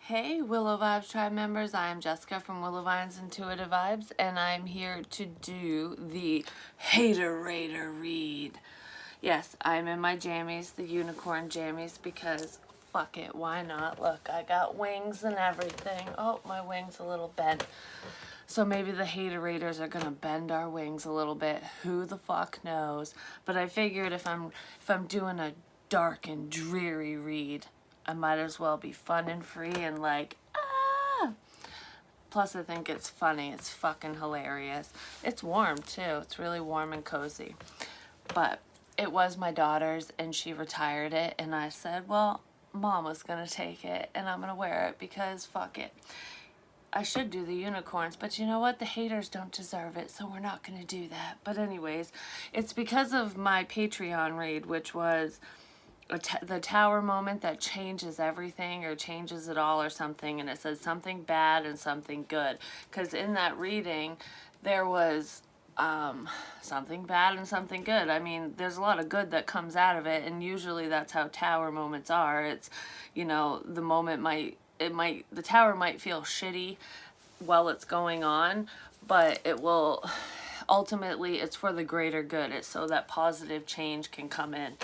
Hey Willow Vibes Tribe members, I am Jessica from Willow Vines Intuitive Vibes, and I'm here to do the Hater Raider read. Yes, I'm in my jammies, the unicorn jammies, because fuck it, why not? Look, I got wings and everything. Oh, my wing's a little bent. So maybe the Hater Raiders are gonna bend our wings a little bit. Who the fuck knows? But I figured if I'm doing a dark and dreary read, I might as well be fun and free and like, ah! Plus I think it's funny. It's fucking hilarious. It's warm too. It's really warm and cozy. But it was my daughter's and she retired it, and I said, well, Mom was gonna take it and I'm gonna wear it because fuck it. I should do the unicorns, but you know what? The haters don't deserve it, so we're not going to do that. But anyways, it's because of my Patreon raid, which was the tower moment that changes everything or changes it all or something, and it says something bad and something good. Because in that reading, there was something bad and something good. I mean, there's a lot of good that comes out of it, and usually that's how tower moments are. It's, you know, the moment the tower might feel shitty while it's going on, but it will, ultimately, it's for the greater good. It's so that positive change can come in.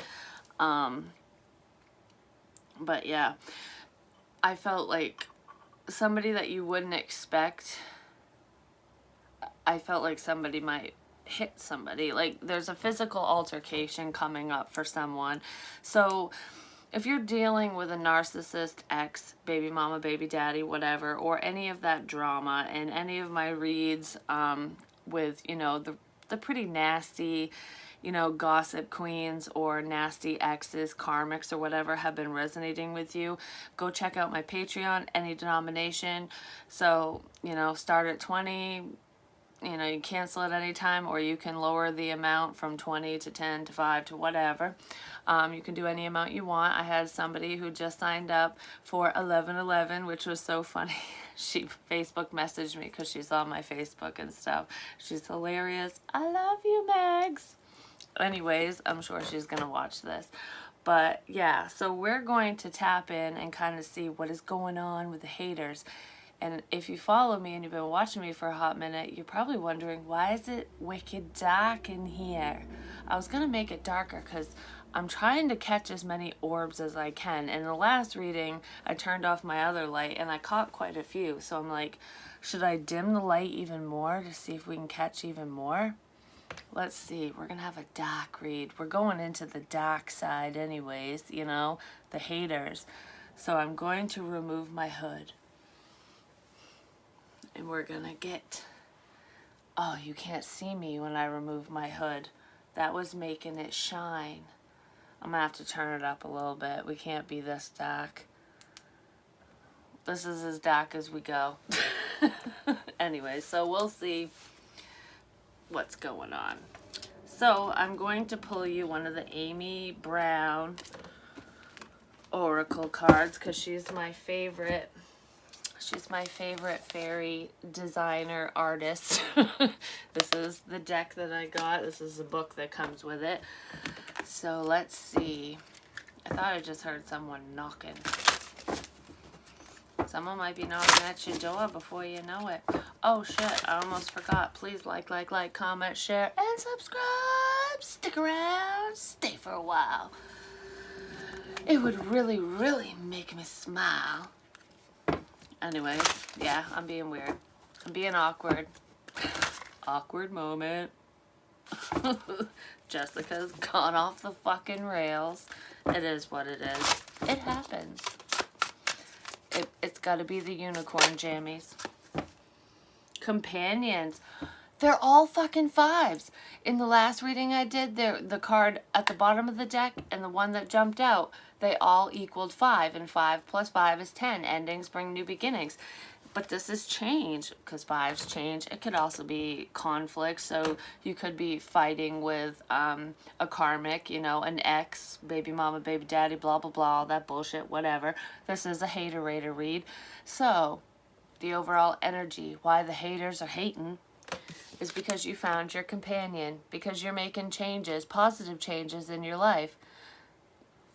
But yeah, I felt like somebody that you wouldn't expect. I felt like somebody might hit somebody. Like there's a physical altercation coming up for someone. So if you're dealing with a narcissist, ex, baby mama, baby daddy, whatever, or any of that drama in any of my reads with, you know, the pretty nasty, you know, gossip queens or nasty exes, karmics or whatever have been resonating with you, go check out my Patreon, any denomination. So, you know, start at 20, you know, you cancel at any time, or you can lower the amount from 20 to 10 to 5 to whatever. You can do any amount you want. I had somebody who just signed up for 1111, which was so funny. She Facebook messaged me because she's on my Facebook and stuff. She's hilarious. I love you, Megs. Anyways, I'm sure she's going to watch this. But yeah, so we're going to tap in and kind of see what is going on with the haters. And if you follow me and you've been watching me for a hot minute, you're probably wondering, why is it wicked dark in here? I was going to make it darker because I'm trying to catch as many orbs as I can. In the last reading, I turned off my other light and I caught quite a few. So I'm like, should I dim the light even more to see if we can catch even more? Let's see. We're going to have a dark read. We're going into the dark side anyways, you know, the haters. So I'm going to remove my hood. And we're gonna get, oh, you can't see me when I remove my hood. That was making it shine. I'm gonna have to turn it up a little bit. We can't be this dark. This is as dark as we go. Anyway, so we'll see what's going on. So I'm going to pull you one of the Amy Brown Oracle cards because she's my favorite. She's my favorite fairy designer artist. This is the deck that I got. This is the book that comes with it. So let's see. I thought I just heard someone knocking. Someone might be knocking at your door before you know it. Oh shit, I almost forgot. Please like, comment, share, and subscribe. Stick around. Stay for a while. It would really, really make me smile. Anyway, yeah, I'm being weird. I'm being awkward. Awkward moment. Jessica's gone off the fucking rails. It is what it is. It happens. It's got to be the unicorn jammies. Companions. They're all fucking fives. In the last reading I did, the card at the bottom of the deck and the one that jumped out, they all equaled 5, and 5 plus 5 is 10. Endings bring new beginnings. But this is change, because 5s change. It could also be conflict, so you could be fighting with a karmic, you know, an ex, baby mama, baby daddy, blah, blah, blah, all that bullshit, whatever. This is a hater raider read. So, the overall energy, why the haters are hating, is because you found your companion, because you're making changes, positive changes in your life.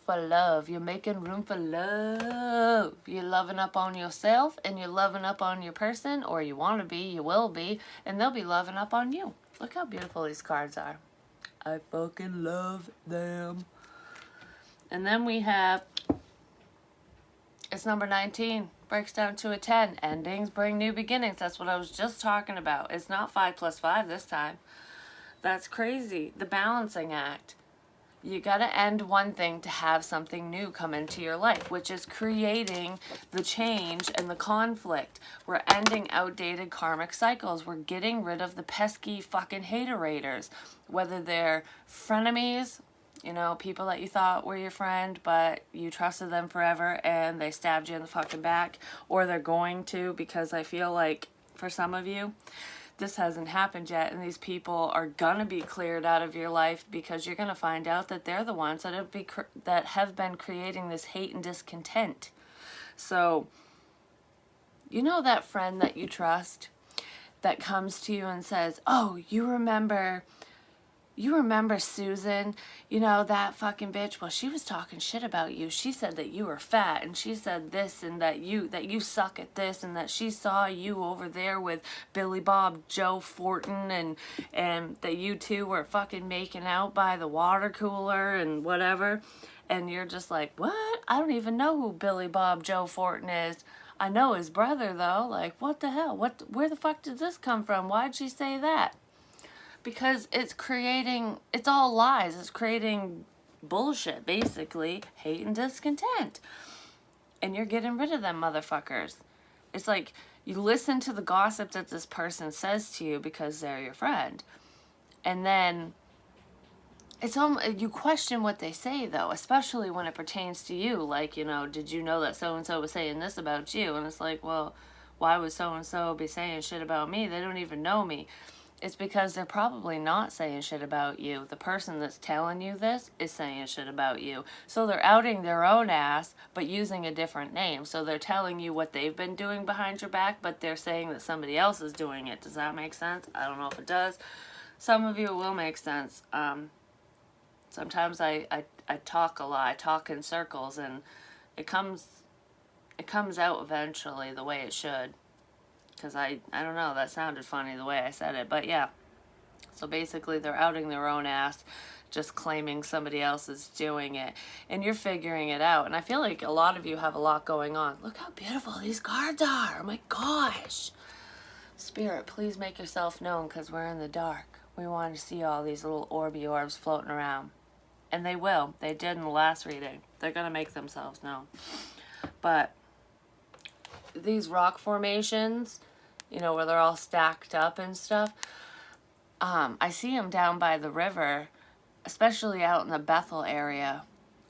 For love. You're making room for love. You're loving up on yourself, and you're loving up on your person, or you want to be, you will be, and they'll be loving up on you. Look how beautiful these cards are. I fucking love them. And then we have, it's number 19. Breaks down to a 10. Endings bring new beginnings. That's what I was just talking about. It's not 5 plus 5 this time. That's crazy. The balancing act. You gotta end one thing to have something new come into your life, which is creating the change and the conflict. We're ending outdated karmic cycles. We're getting rid of the pesky fucking haterators, whether they're frenemies, you know, people that you thought were your friend, but you trusted them forever and they stabbed you in the fucking back, or they're going to, because I feel like for some of you, this hasn't happened yet, and these people are gonna be cleared out of your life because you're gonna find out that they're the ones that have been creating this hate and discontent. So, you know that friend that you trust that comes to you and says, "Oh, you remember Susan, you know, that fucking bitch, well, she was talking shit about you. She said that you were fat, and she said this, and that you suck at this, and that she saw you over there with Billy Bob Joe Fortin, and that you two were fucking making out by the water cooler and whatever." And you're just like, "What? I don't even know who Billy Bob Joe Fortin is. I know his brother, though. Like, what the hell? Where the fuck did this come from? Why'd she say that?" Because it's all lies. It's creating bullshit, basically. Hate and discontent. And you're getting rid of them motherfuckers. It's like you listen to the gossip that this person says to you because they're your friend. And then you question what they say, though, especially when it pertains to you. Like, you know, did you know that so-and-so was saying this about you? And it's like, well, why would so-and-so be saying shit about me? They don't even know me. It's because they're probably not saying shit about you. The person that's telling you this is saying shit about you. So they're outing their own ass, but using a different name. So they're telling you what they've been doing behind your back, but they're saying that somebody else is doing it. Does that make sense? I don't know if it does. Some of you it will make sense. Sometimes I talk a lot. I talk in circles, and it comes out eventually the way it should. Because I don't know, that sounded funny the way I said it. But yeah, so basically they're outing their own ass, just claiming somebody else is doing it. And you're figuring it out. And I feel like a lot of you have a lot going on. Look how beautiful these cards are. Oh my gosh. Spirit, please make yourself known, because we're in the dark. We want to see all these little orby orbs floating around. And they will. They did in the last reading. They're going to make themselves known. But these rock formations, you know, where they're all stacked up and stuff, I see them down by the river, especially out in the Bethel area.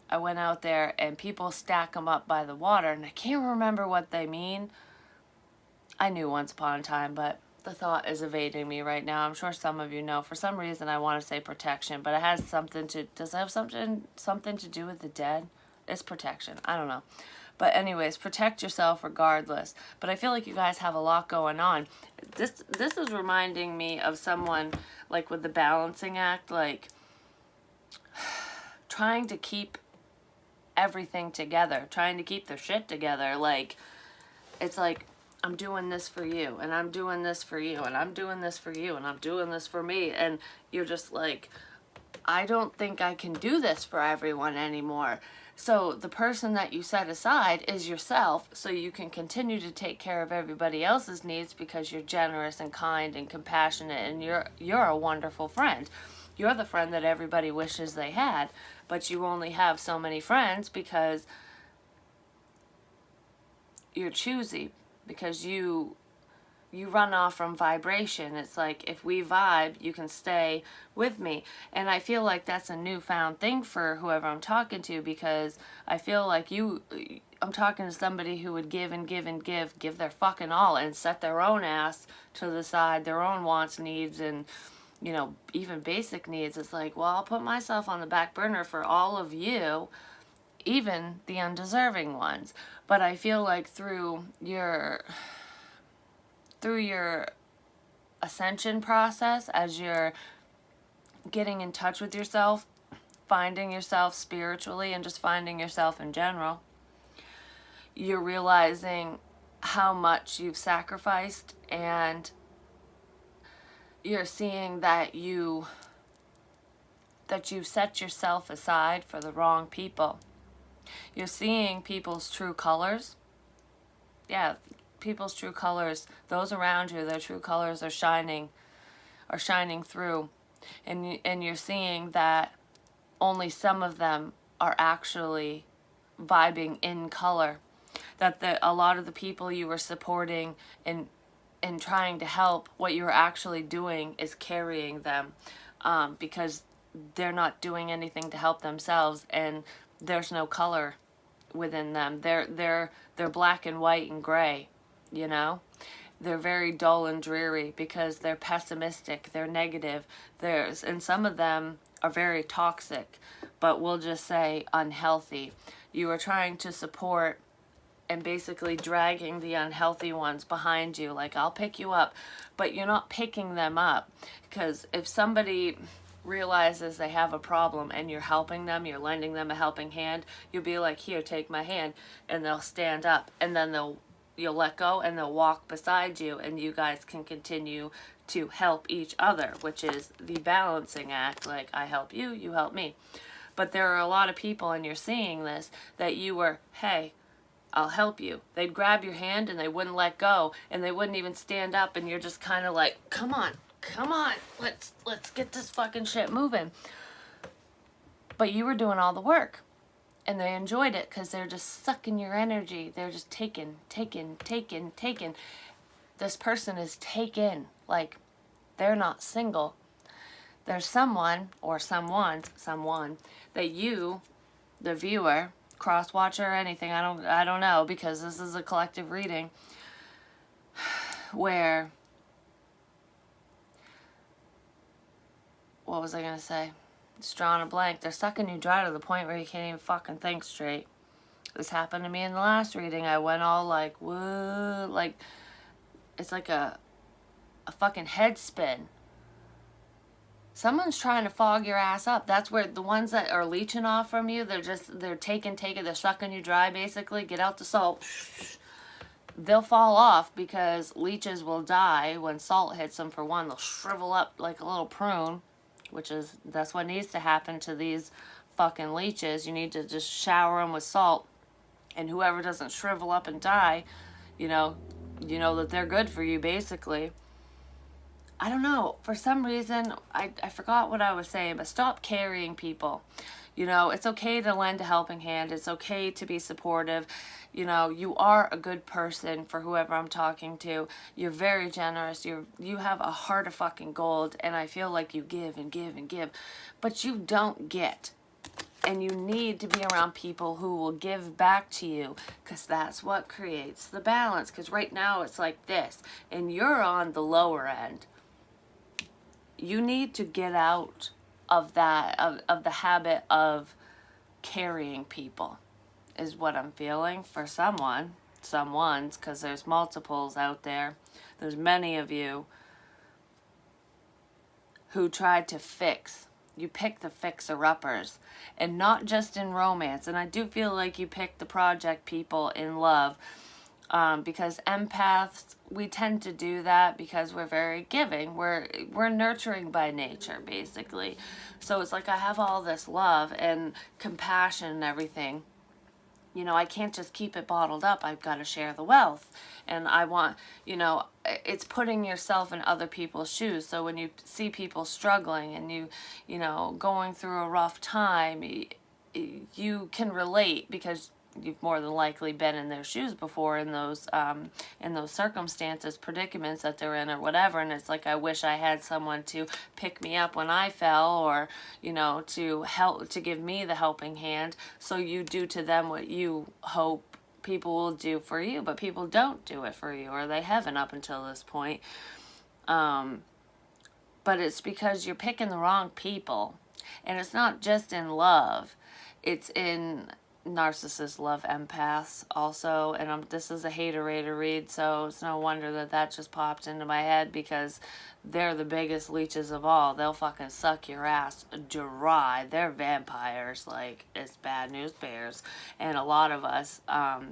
I went out there and people stack them up by the water, and I can't remember what they mean. I knew once upon a time, but the thought is evading me right now. I'm sure some of you know. For some reason I want to say protection, but it has something to, does it have something to do with the dead? It's protection. I don't know. But anyways, protect yourself regardless. But I feel like you guys have a lot going on. This is reminding me of someone, like with the balancing act, like trying to keep everything together, trying to keep their shit together. Like, it's like, I'm doing this for you, and I'm doing this for you, and I'm doing this for you, and I'm doing this for me. And you're just like, I don't think I can do this for everyone anymore. So the person that you set aside is yourself, so you can continue to take care of everybody else's needs because you're generous and kind and compassionate, and you're a wonderful friend. You're the friend that everybody wishes they had, but you only have so many friends because you're choosy, because you run off from vibration. It's like, if we vibe, you can stay with me. And I feel like that's a newfound thing for whoever I'm talking to, because I feel like I'm talking to somebody who would give and give and give their fucking all, and set their own ass to the side, their own wants, needs, and, you know, even basic needs. It's like, well, I'll put myself on the back burner for all of you, even the undeserving ones. But I feel like through your ascension process, as you're getting in touch with yourself, finding yourself spiritually, and just finding yourself in general, you're realizing how much you've sacrificed, and you're seeing that you've set yourself aside for the wrong people. You're seeing people's true colors. Yeah, people's true colors, those around you, their true colors are shining through. And you're seeing that only some of them are actually vibing in color. That a lot of the people you were supporting and trying to help, what you're actually doing is carrying them, because they're not doing anything to help themselves, and there's no color within them. They're black and white and gray, you know? They're very dull and dreary because they're pessimistic, they're negative. And some of them are very toxic, but we'll just say unhealthy. You are trying to support and basically dragging the unhealthy ones behind you, like, I'll pick you up, but you're not picking them up. Because if somebody realizes they have a problem and you're helping them, you're lending them a helping hand, you'll be like, here, take my hand, and they'll stand up, and then you'll let go, and they'll walk beside you, and you guys can continue to help each other, which is the balancing act. Like, I help you, you help me. But there are a lot of people, and you're seeing this, that you were, hey, I'll help you. They'd grab your hand and they wouldn't let go, and they wouldn't even stand up, and you're just kind of like, come on, let's get this fucking shit moving. But you were doing all the work, and they enjoyed it because they're just sucking your energy. They're just taking. This person is taken. Like, they're not single. There's someone or someone that you, the viewer, cross watcher, or anything, I don't know, because this is a collective reading, where, what was I gonna say? Just drawing a blank. They're sucking you dry to the point where you can't even fucking think straight. This happened to me in the last reading. I went all like, whoa, like, it's like a fucking head spin. Someone's trying to fog your ass up. That's where the ones that are leeching off from you, they're taking, they're sucking you dry, basically. Get out the salt. They'll fall off because leeches will die when salt hits them, for one. They'll shrivel up like a little prune, that's what needs to happen to these fucking leeches. You need to just shower them with salt, and whoever doesn't shrivel up and die, you know that they're good for you, basically. I don't know. For some reason, I forgot what I was saying, but stop carrying people. It's okay to lend a helping hand. It's okay to be supportive. You are a good person for whoever I'm talking to. You're very generous. You have a heart of fucking gold, and I feel like you give and give and give, but you don't get. And you need to be around people who will give back to you, because that's what creates the balance. Because right now it's like this, and you're on the lower end. You need to get out of that, of the habit of carrying people, is what I'm feeling for someone's, because there's multiples out there. There's many of you who tried to fix. You pick the fixer-uppers, and not just in romance. And I do feel like you pick the project people in love, because empaths, we tend to do that because we're very giving. We're nurturing by nature, basically. So it's like, I have all this love and compassion and everything. I can't just keep it bottled up. I've got to share the wealth. And I want, it's putting yourself in other people's shoes. So when you see people struggling and you going through a rough time, you can relate, because you've more than likely been in their shoes before, in those circumstances, predicaments that they're in, or whatever. And it's like, I wish I had someone to pick me up when I fell, or to help, to give me the helping hand. So you do to them what you hope people will do for you, but people don't do it for you, or they haven't up until this point. But it's because you're picking the wrong people. And it's not just in love, it's in narcissists love empaths also, and this is a hater-rater read, so it's no wonder that that just popped into my head, because they're the biggest leeches of all. They'll fucking suck your ass dry. They're vampires. Like, it's bad news bears. And a lot of us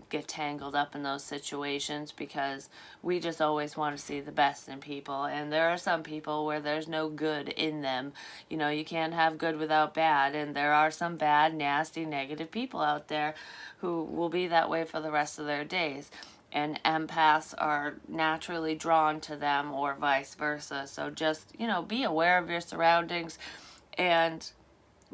get tangled up in those situations because we just always want to see the best in people. And there are some people where there's no good in them. You know, you can't have good without bad. And there are some bad, nasty, negative people out there who will be that way for the rest of their days. And empaths are naturally drawn to them, or vice versa. So just, you know, be aware of your surroundings and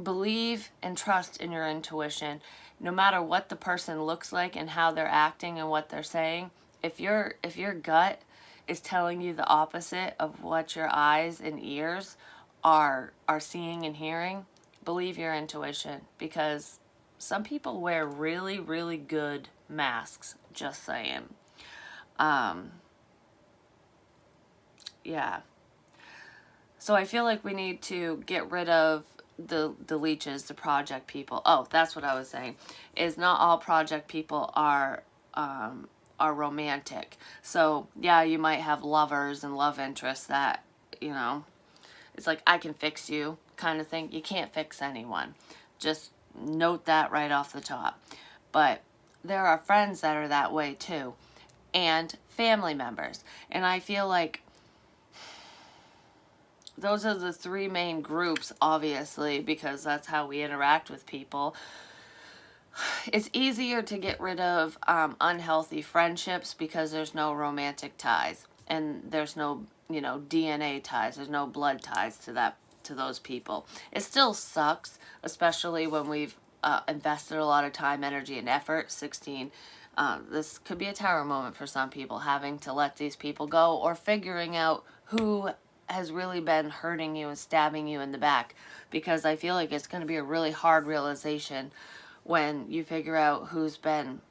believe and trust in your intuition. No matter what the person looks like and how they're acting and what they're saying, if your gut is telling you the opposite of what your eyes and ears are seeing and hearing, believe your intuition, because some people wear really, really good masks. Just saying. Yeah. So I feel like we need to get rid of the leeches, the project people. Oh, that's what I was saying. Is not all project people are romantic. So yeah, you might have lovers and love interests that, you know, it's like, I can fix you kind of thing. You can't fix anyone. Just note that right off the top. But there are friends that are that way too, and family members. And I feel like those are the three main groups, obviously, because that's how we interact with people. It's easier to get rid of unhealthy friendships because there's no romantic ties, and there's no, you know, DNA ties. There's no blood ties to those people. It still sucks, especially when we've invested a lot of time, energy, and effort. 16. This could be a tower moment for some people, having to let these people go, or figuring out who has really been hurting you and stabbing you in the back, because I feel like it's going to be a really hard realization when you figure out who's been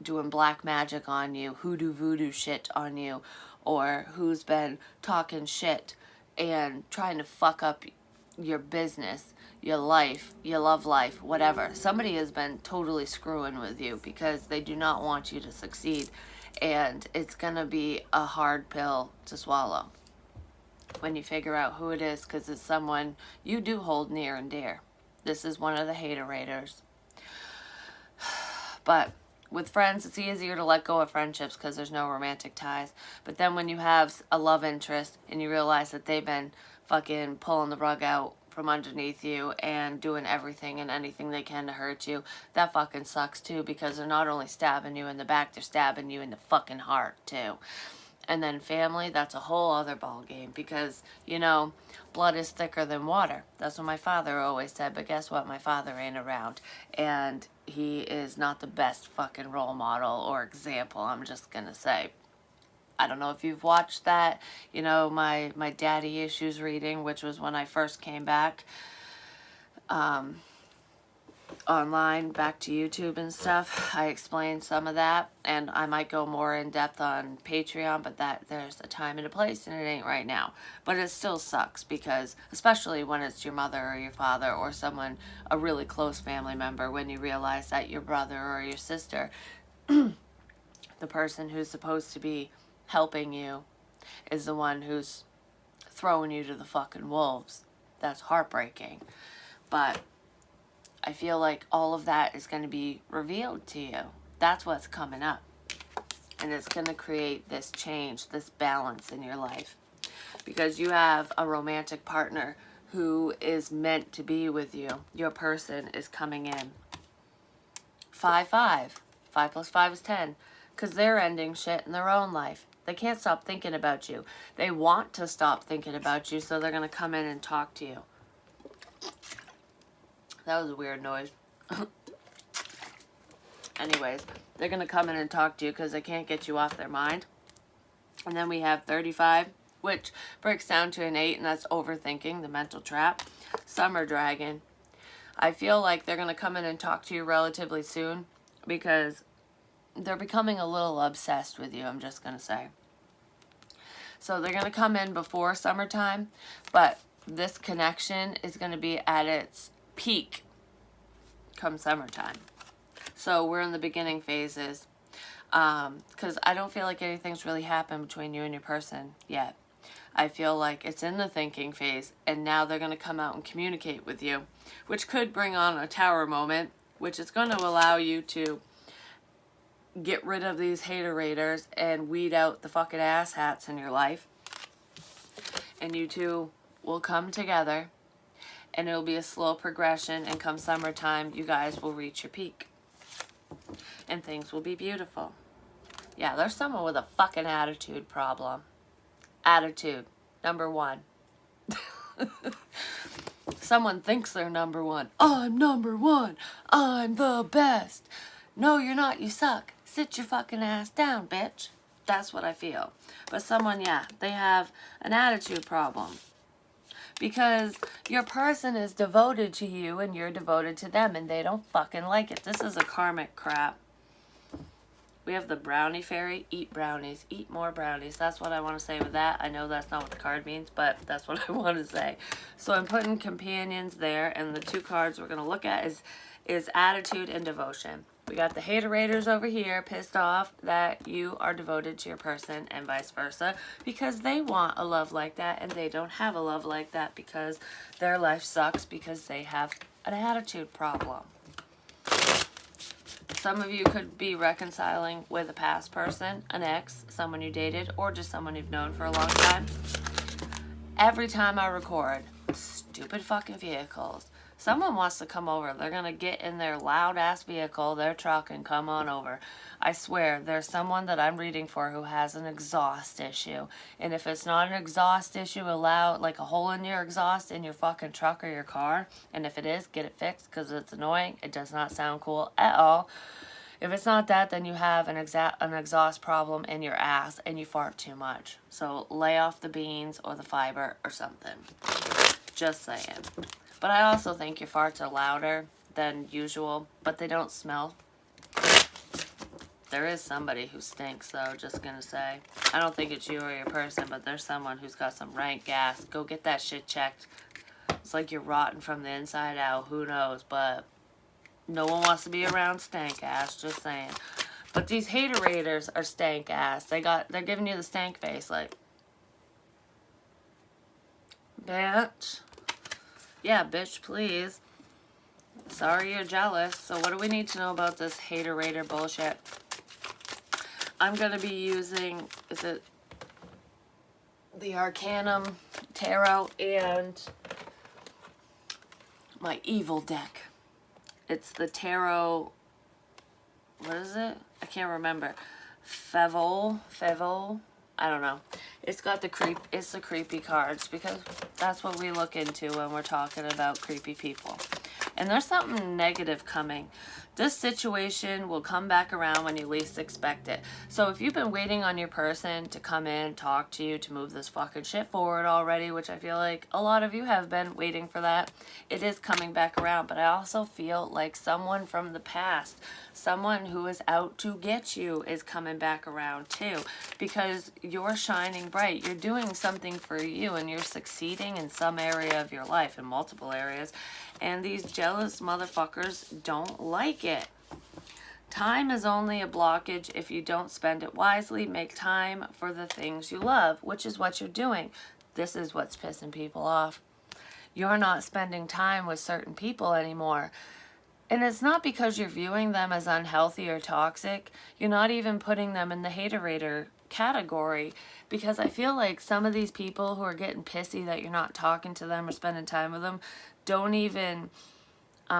doing black magic on you, hoodoo voodoo shit on you, or who's been talking shit and trying to fuck up your business, your life, your love life, whatever. Somebody has been totally screwing with you because they do not want you to succeed, and it's gonna be a hard pill to swallow when you figure out who it is, because it's someone you do hold near and dear. This is one of the hater-raters. But with friends, it's easier to let go of friendships because there's no romantic ties. But then when you have a love interest and you realize that they've been fucking pulling the rug out from underneath you and doing everything and anything they can to hurt you, that fucking sucks too, because they're not only stabbing you in the back, they're stabbing you in the fucking heart too. And then family, that's a whole other ball game, because, you know, blood is thicker than water. That's what my father always said, but guess what? My father ain't around, and he is not the best fucking role model or example, I'm just gonna say. I don't know if you've watched that, you know, my daddy issues reading, which was when I first came back online, back to YouTube and stuff. I explained some of that, and I might go more in depth on Patreon, but that there's a time and a place, and it ain't right now. But it still sucks, because especially when it's your mother or your father or someone, a really close family member, when you realize that your brother or your sister, the person who's supposed to be helping you, is the one who's throwing you to the fucking wolves. That's heartbreaking. But I feel like all of that is going to be revealed to you. That's what's coming up. And it's going to create this change, this balance in your life. Because you have a romantic partner who is meant to be with you. Your person is coming in. 5, 5. 5 plus 5 is 10. Because they're ending shit in their own life. They can't stop thinking about you. They want to stop thinking about you, so they're going to come in and talk to you. That was a weird noise. Anyways, they're going to come in and talk to you because they can't get you off their mind. And then we have 35, which breaks down to an 8, and that's overthinking, the mental trap. Summer Dragon. I feel like they're going to come in and talk to you relatively soon, because they're becoming a little obsessed with you, I'm just going to say. So they're going to come in before summertime, but this connection is going to be at its peak come summertime. So we're in the beginning phases. Because I don't feel like anything's really happened between you and your person yet. I feel like it's in the thinking phase, and now they're going to come out and communicate with you, which could bring on a tower moment, which is going to allow you to get rid of these haterators and weed out the fucking asshats in your life. And you two will come together, and it'll be a slow progression, and come summertime, you guys will reach your peak. And things will be beautiful. Yeah, there's someone with a fucking attitude problem. Attitude, number one. Someone thinks they're number one. I'm number one. I'm the best. No, you're not. You suck. Sit your fucking ass down, bitch. That's what I feel. But someone, yeah, they have an attitude problem. Because your person is devoted to you and you're devoted to them, and they don't fucking like it. This is a karmic crap. We have the brownie fairy. Eat brownies. Eat more brownies. That's what I want to say with that. I know that's not what the card means, but that's what I want to say. So I'm putting companions there, and the two cards we're going to look at is attitude and devotion. We got the haterators over here, pissed off that you are devoted to your person, and vice versa, because they want a love like that, and they don't have a love like that because their life sucks because they have an attitude problem. Some of you could be reconciling with a past person, an ex, someone you dated, or just someone you've known for a long time. Every time I record, stupid fucking vehicles. Someone wants to come over. They're going to get in their loud-ass vehicle, their truck, and come on over. I swear, there's someone that I'm reading for who has an exhaust issue. And if it's not an exhaust issue, allow like a hole in your exhaust in your fucking truck or your car. And if it is, get it fixed because it's annoying. It does not sound cool at all. If it's not that, then you have an exhaust problem in your ass and you fart too much. So lay off the beans or the fiber or something. Just saying. But I also think your farts are louder than usual, but they don't smell. There is somebody who stinks, though, just gonna say. I don't think it's you or your person, but there's someone who's got some rank gas. Go get that shit checked. It's like you're rotten from the inside out. Who knows? But no one wants to be around stank ass, just saying. But these haterators are stank ass. They're giving you the stank face, like, bitch. Yeah, bitch, please. Sorry you're jealous. So what do we need to know about this haterator bullshit? I'm going to be using, is it the Arcanum Tarot and my evil deck. It's the Tarot, what is it? I can't remember. Fevol, I don't know. It's got the creepy cards because that's what we look into when we're talking about creepy people. And there's something negative coming. This situation will come back around when you least expect it. So if you've been waiting on your person to come in, talk to you, to move this fucking shit forward already, which I feel like a lot of you have been waiting for that, it is coming back around. But I also feel like someone from the past, someone who is out to get you, is coming back around too. Because you're shining bright. You're doing something for you and you're succeeding in some area of your life, in multiple areas. And these jealous motherfuckers don't like it. Time is only a blockage if you don't spend it wisely. Make time for the things you love, which is what you're doing. This is what's pissing people off. You're not spending time with certain people anymore. And it's not because you're viewing them as unhealthy or toxic. You're not even putting them in the haterator category, because I feel like some of these people who are getting pissy that you're not talking to them or spending time with them don't even they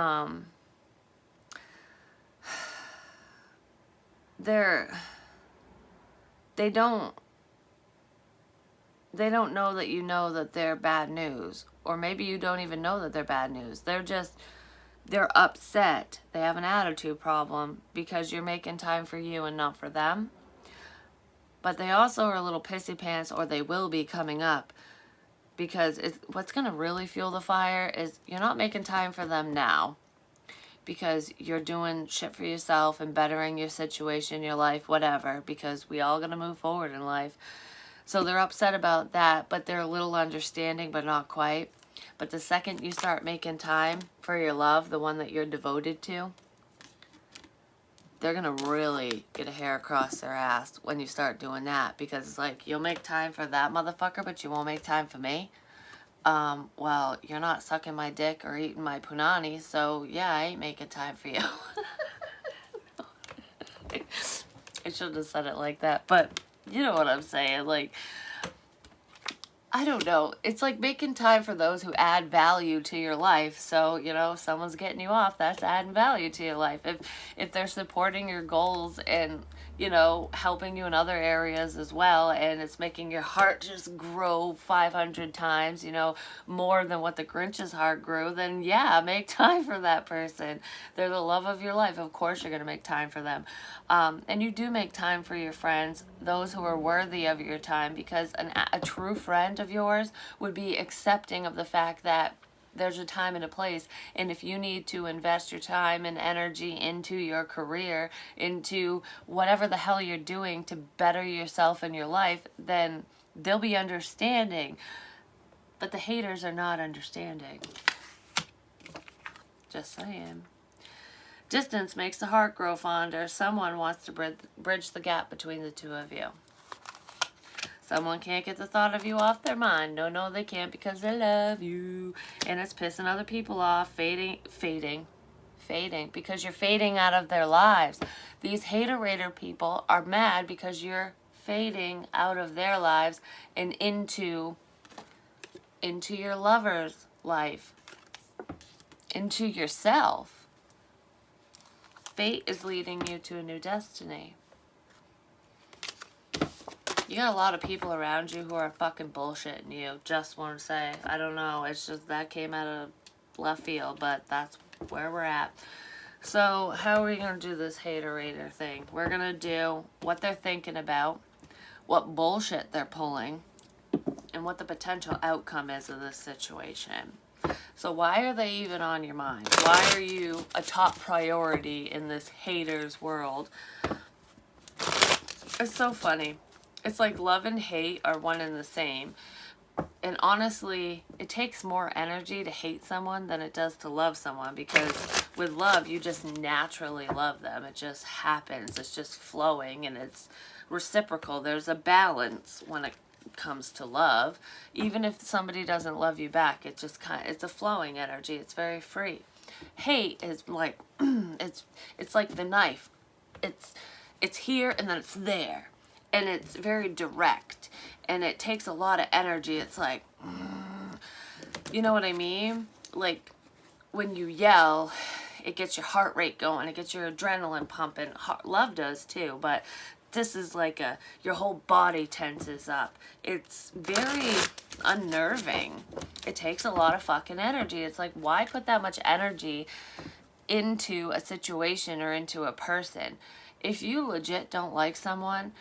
don't know that you know that they're bad news, or maybe you don't even know that they're bad news. They're upset. They have an attitude problem because you're making time for you and not for them. But they also are a little pissy pants, or they will be coming up, because what's going to really fuel the fire is you're not making time for them now because you're doing shit for yourself and bettering your situation, your life, whatever, because we all going to move forward in life. So they're upset about that, but they're a little understanding, but not quite. But the second you start making time for your love, the one that you're devoted to, they're going to really get a hair across their ass when you start doing that, because it's like, you'll make time for that motherfucker, but you won't make time for me. Well, you're not sucking my dick or eating my punani, so yeah, I ain't making time for you. I shouldn't have said it like that, but you know what I'm saying. Like, I don't know. It's like making time for those who add value to your life. So, you know, if someone's getting you off, that's adding value to your life. If they're supporting your goals and, you know, helping you in other areas as well, and it's making your heart just grow 500 times, you know, more than what the Grinch's heart grew, then yeah, make time for that person. They're the love of your life. Of course you're going to make time for them. And you do make time for your friends, those who are worthy of your time, because a true friend of yours would be accepting of the fact that there's a time and a place, and if you need to invest your time and energy into your career, into whatever the hell you're doing to better yourself and your life, then they'll be understanding. But the haters are not understanding. Just saying. Distance makes the heart grow fonder. Someone wants to bridge the gap between the two of you. Someone can't get the thought of you off their mind. No, they can't, because they love you. And it's pissing other people off, fading, because you're fading out of their lives. These hater-rater people are mad because you're fading out of their lives and into your lover's life, into yourself. Fate is leading you to a new destiny. You got a lot of people around you who are fucking bullshitting you. Just want to say, I don't know. It's just that came out of left field, but that's where we're at. So how are we going to do this hater-rater thing? We're going to do what they're thinking about, what bullshit they're pulling, and what the potential outcome is of this situation. So why are they even on your mind? Why are you a top priority in this haters world? It's so funny. It's like love and hate are one and the same. And honestly, it takes more energy to hate someone than it does to love someone, because with love, you just naturally love them. It just happens. It's just flowing and it's reciprocal. There's a balance when it comes to love. Even if somebody doesn't love you back, it's a flowing energy. It's very free. Hate is like it's like the knife. It's here and then it's there. And it's very direct, and it takes a lot of energy. It's like, you know what I mean? Like, when you yell, it gets your heart rate going, it gets your adrenaline pumping. Love does too, but this is like your whole body tenses up. It's very unnerving. It takes a lot of fucking energy. It's like, why put that much energy into a situation or into a person? If you legit don't like someone,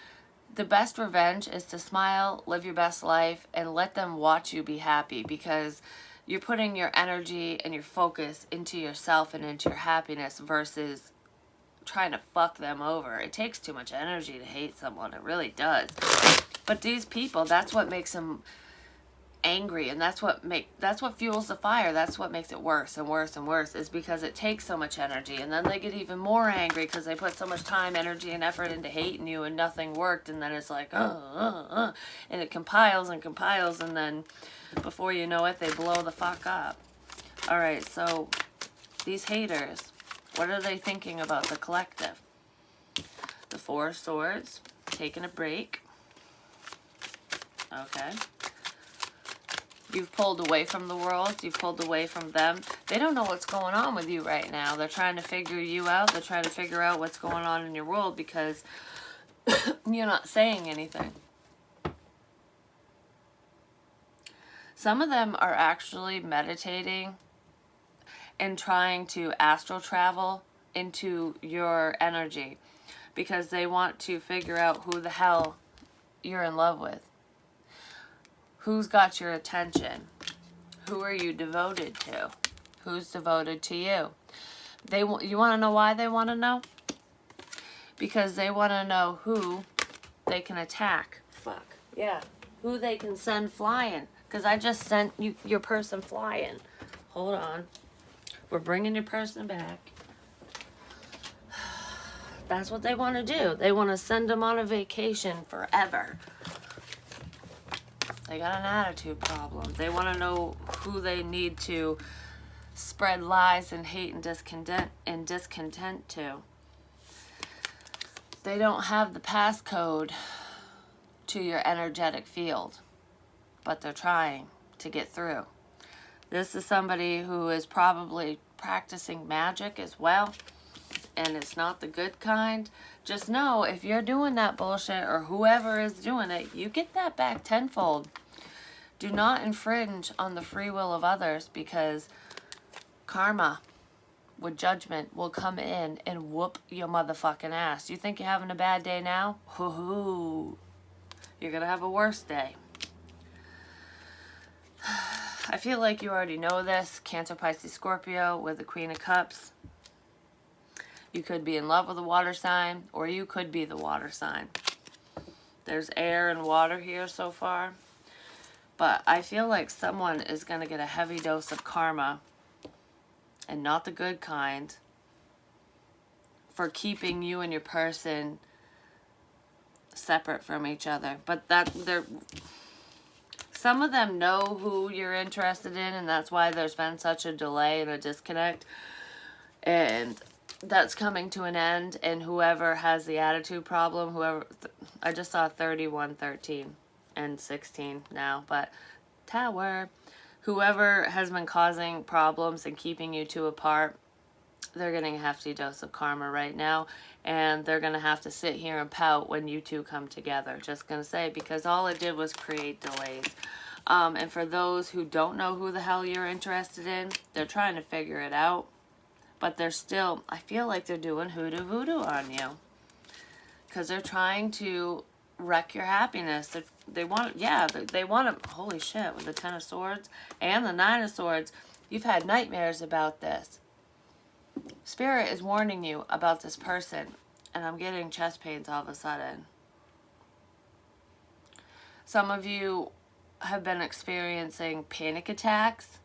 the best revenge is to smile, live your best life, and let them watch you be happy, because you're putting your energy and your focus into yourself and into your happiness versus trying to fuck them over. It takes too much energy to hate someone. It really does. But these people, that's what makes them angry, and that's what fuels the fire. That's what makes it worse and worse and worse, is because it takes so much energy, and then they get even more angry because they put so much time, energy, and effort into hating you and nothing worked, and then it's like and it compiles and compiles, and then before you know it, they blow the fuck up. All right, so these haters, what are they thinking about the collective? The Four of Swords, taking a break. Okay. You've pulled away from the world. You've pulled away from them. They don't know what's going on with you right now. They're trying to figure you out. They're trying to figure out what's going on in your world because you're not saying anything. Some of them are actually meditating and trying to astral travel into your energy because they want to figure out who the hell you're in love with. Who's got your attention? Who are you devoted to? Who's devoted to you? You want to know why they want to know? Because they want to know who they can attack. Fuck. Yeah. Who they can send flying. Because I just sent your person flying. Hold on. We're bringing your person back. That's what they want to do. They want to send them on a vacation forever. They got an attitude problem. They want to know who they need to spread lies and hate and discontent to. They don't have the passcode to your energetic field, but they're trying to get through. This is somebody who is probably practicing magic as well, and it's not the good kind. Just know, if you're doing that bullshit, or whoever is doing it, you get that back tenfold. Do not infringe on the free will of others, because karma with judgment will come in and whoop your motherfucking ass. You think you're having a bad day now? Hoo-hoo. You're gonna have a worse day. I feel like you already know this. Cancer, Pisces, Scorpio with the Queen of Cups. You could be in love with a water sign, or you could be the water sign. There's air and water here so far. But I feel like someone is going to get a heavy dose of karma, and not the good kind, for keeping you and your person separate from each other. But some of them know who you're interested in, and that's why there's been such a delay and a disconnect. And that's coming to an end. And whoever has the attitude problem, I just saw 31, 13, and 16 now, but Tower. Whoever has been causing problems and keeping you two apart, they're getting a hefty dose of karma right now. And they're going to have to sit here and pout when you two come together. Just going to say, because all it did was create delays. And for those who don't know who the hell you're interested in, they're trying to figure it out. But they're still, I feel like they're doing hoodoo voodoo on you. Because they're trying to wreck your happiness. They want to, holy shit, with the Ten of Swords and the Nine of Swords, you've had nightmares about this. Spirit is warning you about this person, and I'm getting chest pains all of a sudden. Some of you have been experiencing panic attacks.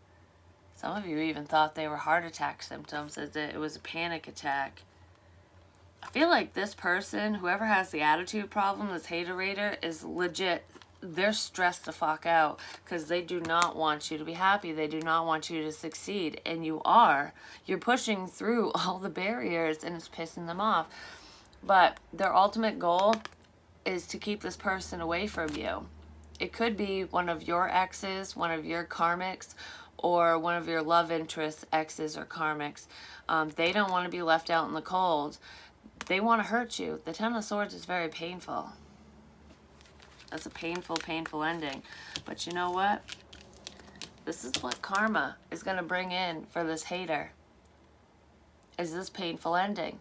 Some of you even thought they were heart attack symptoms, as it was a panic attack. I feel like this person, whoever has the attitude problem, this haterator, is legit. They're stressed the fuck out because they do not want you to be happy. They do not want you to succeed. And you are. You're pushing through all the barriers, and it's pissing them off. But their ultimate goal is to keep this person away from you. It could be one of your exes, one of your karmics, or one of your love interest exes or karmics. They don't want to be left out in the cold. They want to hurt you. The Ten of Swords is very painful. That's a painful, painful ending. But you know what? This is what karma is going to bring in for this hater. Is this painful ending.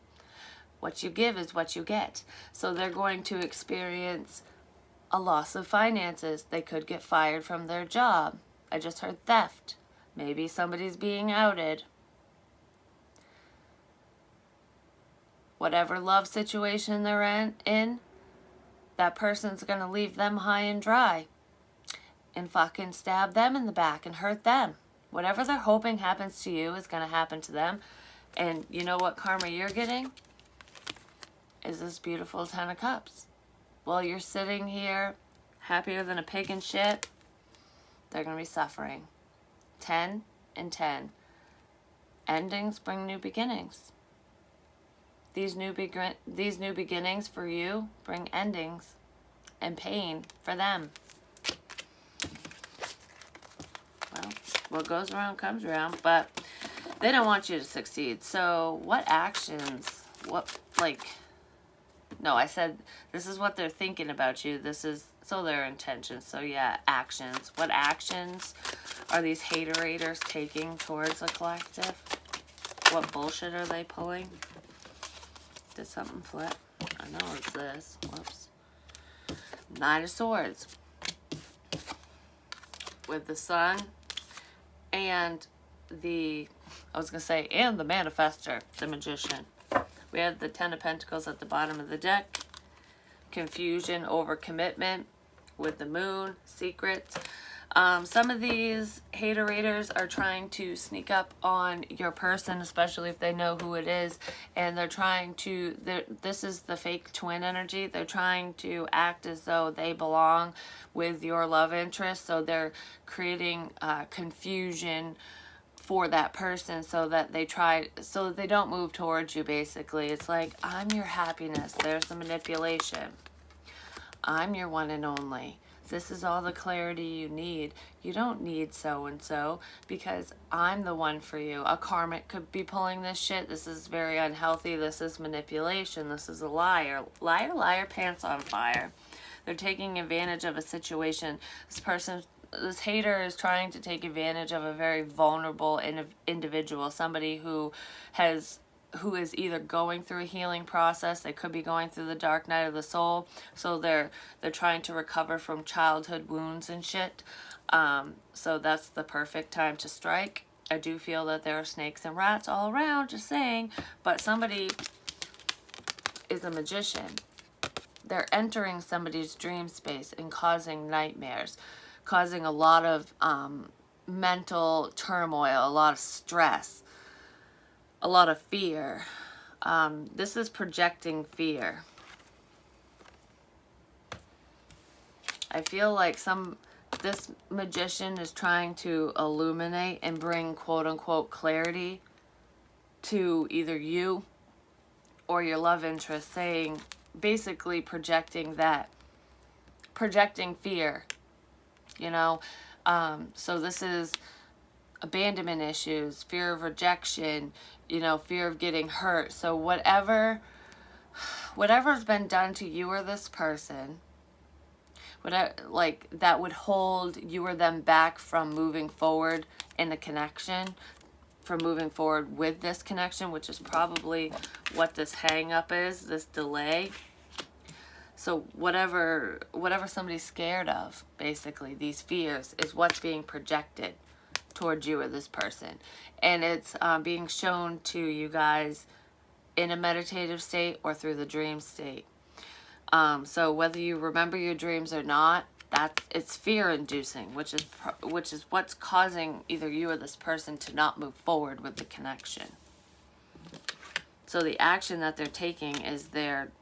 What you give is what you get. So they're going to experience a loss of finances. They could get fired from their job. I just heard theft. Maybe somebody's being outed. Whatever love situation they're in, that person's going to leave them high and dry and fucking stab them in the back and hurt them. Whatever they're hoping happens to you is going to happen to them. And you know what karma you're getting? Is this beautiful Ten of Cups. While you're sitting here happier than a pig in shit, they're going to be suffering. 10 and 10. Endings bring new beginnings. These new beginnings for you bring endings and pain for them. Well, what goes around comes around, but they don't want you to succeed. So what actions, no, I said this is what they're thinking about you. This is, so their intentions. So yeah, actions. What actions are these haterators taking towards the collective? What bullshit are they pulling? Did something flip? I know it's this. Whoops. Nine of Swords. With the Sun and the, and the Manifestor, the Magician. We have the Ten of Pentacles at the bottom of the deck. Confusion over commitment with the Moon, secrets. Some of these haterators are trying to sneak up on your person, especially if they know who it is, and they're trying to, this is the fake twin energy, they're trying to act as though they belong with your love interest, so they're creating confusion for that person so that they don't move towards you. Basically, it's like, I'm your happiness. There's the manipulation. I'm your one and only. This is all the clarity you need. You don't need so-and-so because I'm the one for you. A karmic could be pulling this shit. This is very unhealthy. This is manipulation. This is a liar. Liar, liar, pants on fire. They're taking advantage of a situation. This hater is trying to take advantage of a very vulnerable individual, somebody who is either going through a healing process. They could be going through the dark night of the soul, so they're trying to recover from childhood wounds and shit. So that's the perfect time to strike. I do feel that there are snakes and rats all around, just saying, but somebody is a magician. They're entering somebody's dream space and causing nightmares, causing a lot of mental turmoil, a lot of stress, a lot of fear. This is projecting fear. I feel like this magician is trying to illuminate and bring quote-unquote clarity to either you or your love interest, saying, basically projecting fear, you know. So this is abandonment issues, fear of rejection, you know, fear of getting hurt. So whatever's been done to you or this person, like that would hold you or them back from moving forward in the connection, from moving forward with this connection, which is probably what this hang up is, this delay. So whatever somebody's scared of, basically, these fears, is what's being projected towards you or this person. And it's being shown to you guys in a meditative state or through the dream state. So whether you remember your dreams or not, it's fear-inducing, which is what's causing either you or this person to not move forward with the connection. So the action that they're taking is they're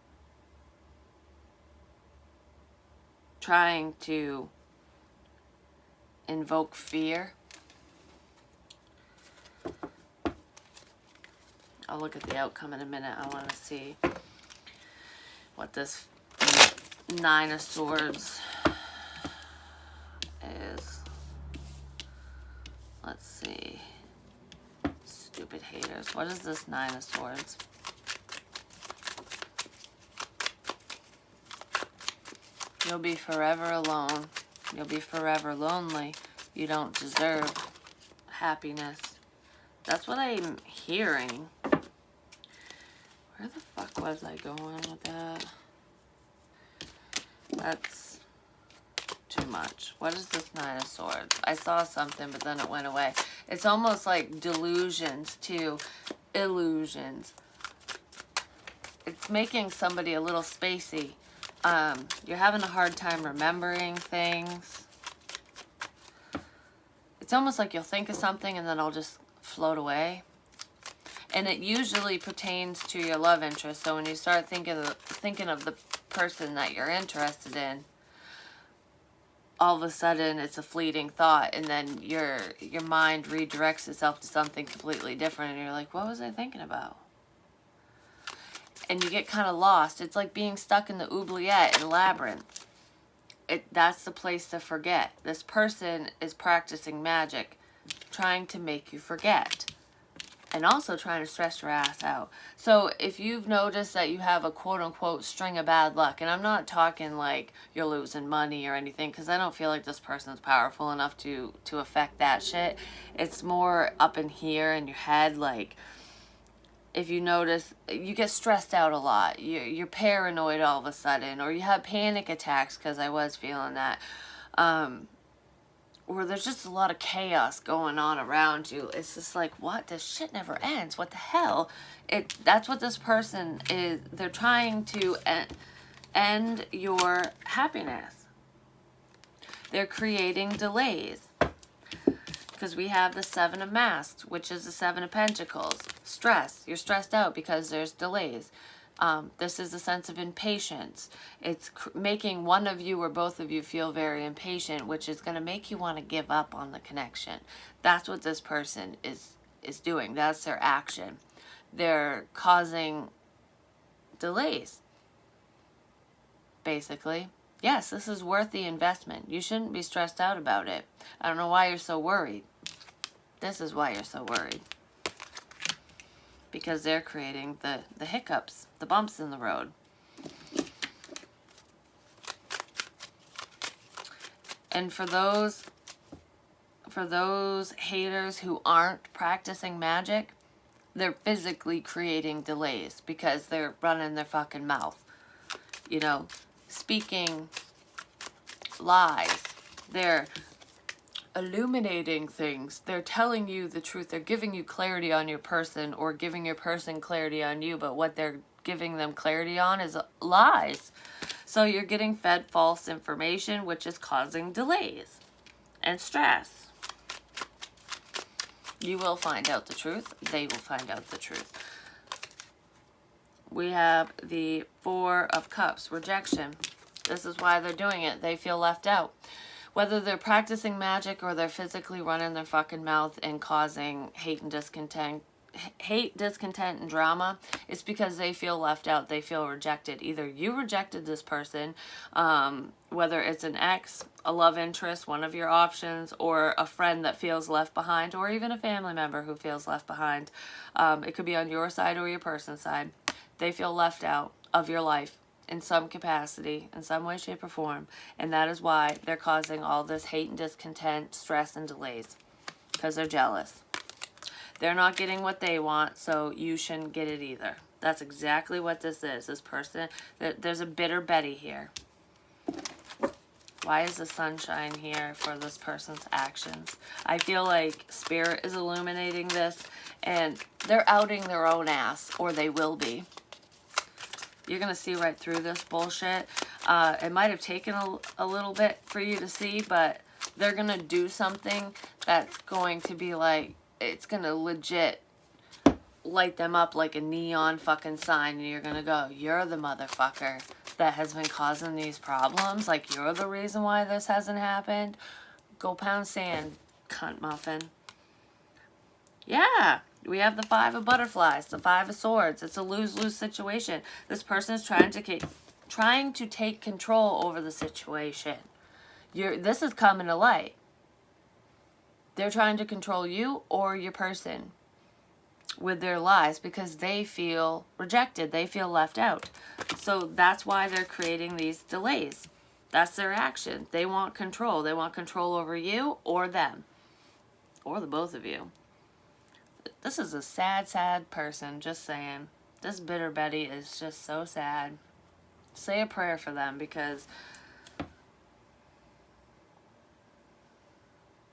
trying to invoke fear. I'll look at the outcome in a minute. I want to see what this Nine of Swords is. Let's see. Stupid haters. What is this Nine of Swords? You'll be forever alone. You'll be forever lonely. You don't deserve happiness. That's what I'm hearing. Where the fuck was I going with that? That's too much. What is this Nine of Swords? I saw something, but then it went away. It's almost like delusions to illusions. It's making somebody a little spacey. You're having a hard time remembering things. It's almost like you'll think of something and then it'll just float away. And it usually pertains to your love interest. So when you start thinking of the person that you're interested in, all of a sudden it's a fleeting thought, and then your mind redirects itself to something completely different, and you're like, what was I thinking about? And you get kind of lost. It's like being stuck in the oubliette in Labyrinth. That's the place to forget. This person is practicing magic, trying to make you forget, and also trying to stress your ass out. So if you've noticed that you have a quote-unquote string of bad luck, and I'm not talking like you're losing money or anything, because I don't feel like this person's powerful enough to affect that shit. It's more up in here in your head, like, if you notice, you get stressed out a lot. You're paranoid all of a sudden, or you have panic attacks, because I was feeling that. Or there's just a lot of chaos going on around you. It's just like, what? This shit never ends. What the hell? That's what this person is. They're trying to end your happiness. They're creating delays. Because we have the Seven of Masks, which is the Seven of Pentacles. Stress. You're stressed out because there's delays. This is a sense of impatience. It's making one of you or both of you feel very impatient, which is going to make you want to give up on the connection. That's what this person is doing. That's their action. They're causing delays, basically. Yes, this is worth the investment. You shouldn't be stressed out about it. I don't know why you're so worried. This is why you're so worried. Because they're creating the hiccups, the bumps in the road. And for those haters who aren't practicing magic, they're physically creating delays because they're running their fucking mouth. You know, speaking lies. They're illuminating things. They're telling you the truth. They're giving you clarity on your person or giving your person clarity on you, but what they're giving them clarity on is lies. So you're getting fed false information, which is causing delays and stress. You will find out the truth. They will find out the truth. We have the Four of Cups, rejection. This is why they're doing it. They feel left out. Whether they're practicing magic or they're physically running their fucking mouth and causing hate, discontent, and drama, it's because they feel left out. They feel rejected. Either you rejected this person, whether it's an ex, a love interest, one of your options, or a friend that feels left behind, or even a family member who feels left behind. It could be on your side or your person's side. They feel left out of your life in some capacity, in some way, shape, or form. And that is why they're causing all this hate and discontent, stress, and delays. Because they're jealous. They're not getting what they want, so you shouldn't get it either. That's exactly what this is. This person, there's a bitter Betty here. Why is the sunshine here for this person's actions? I feel like Spirit is illuminating this, and they're outing their own ass, or they will be. You're going to see right through this bullshit. It might have taken a little bit for you to see, but they're going to do something that's going to be like, it's going to legit light them up like a neon fucking sign. And you're going to go, you're the motherfucker that has been causing these problems. Like, you're the reason why this hasn't happened. Go pound sand, cunt muffin. Yeah. We have the Five of Butterflies, the Five of Swords. It's a lose-lose situation. This person is trying to take control over the situation. This is coming to light. They're trying to control you or your person with their lies because they feel rejected. They feel left out. So that's why they're creating these delays. That's their action. They want control. They want control over you or them. Or the both of you. This is a sad, sad person, just saying. This bitter Betty is just so sad. Say a prayer for them because